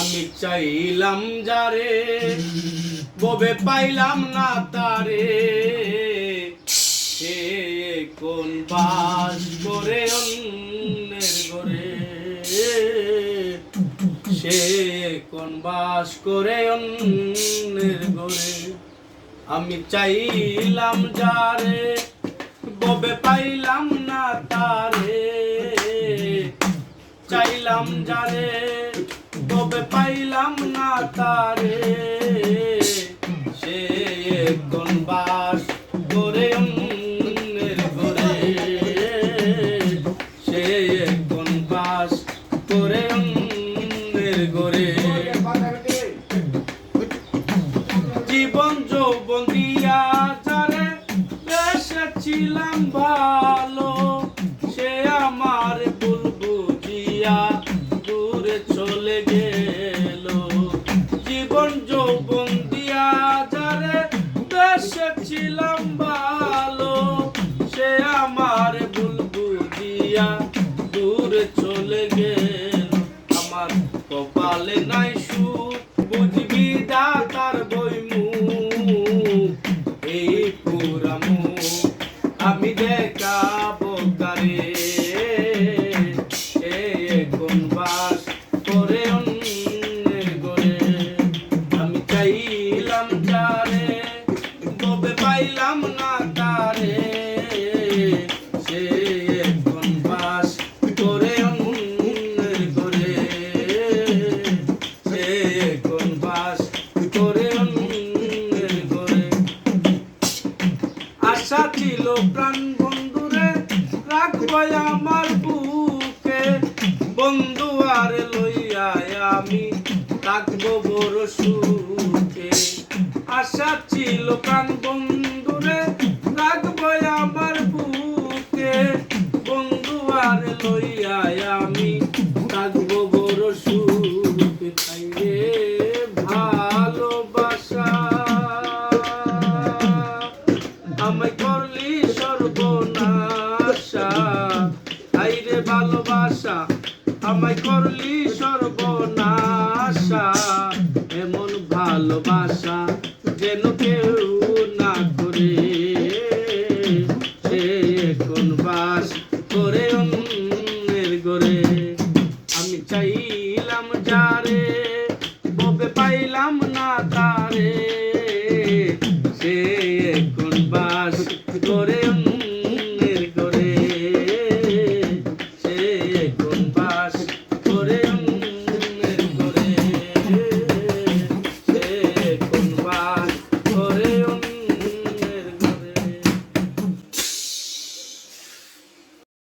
আমি চাইলাম যারে ববে পাইলাম না তারে সে কোন বাস করে অন্যের ঘরে সে কোন বাস করে অন্যের ঘরে আমি চাইলাম যারে ববে পাইলাম না তারে চাইলাম যারে ববে পাইলাম না তারে সে কোন বাস করে অন্যের ঘরে সে কোন বাস করে অন্যের ঘরে জীবন যৌবন দিয়া যারে বেসেছিলাম ভালো সে আমার ভুল বুঝিয়া দূরে চলে গেল জীবন যৌবন দিয়া যারে বেসেছিলাম ভালো সে আমার ভুল বুঝিয়া দূরে চলে গেল আমার কপালে নাই সুখ বুঝবি দাতার বইমুখ এই পুরা মুখ আমি দেখাবো কারে সে কোন বাস করে অন্যের ঘরে আমি চাইলাম যারে ববে পাইলাম না তারে সে কোন বাস করে অন্যের ঘরে সে কোন বাস করে অন্যের ঘরে আশা ছিল প্রাণ বন্ধুরে রাখবো আমার বুকে বন্ধু আর লইয়া আমি থাকবো বড় সুখে আশা ছিল প্রাণ বন্ধুরে রাখবো আমার বুকে বন্ধু আর লইয়া আমি থাকবো বড় সুখে তাই রে ভালোবাসা আমায় করলি সর্বনাশা তাই রে ভালোবাসা আমায় করলি সর্বনাশা এমন ভালোবাসা যেন কেউ না করে সে কোন বাস করে অন্যের ঘরে আমি চাইলাম যারে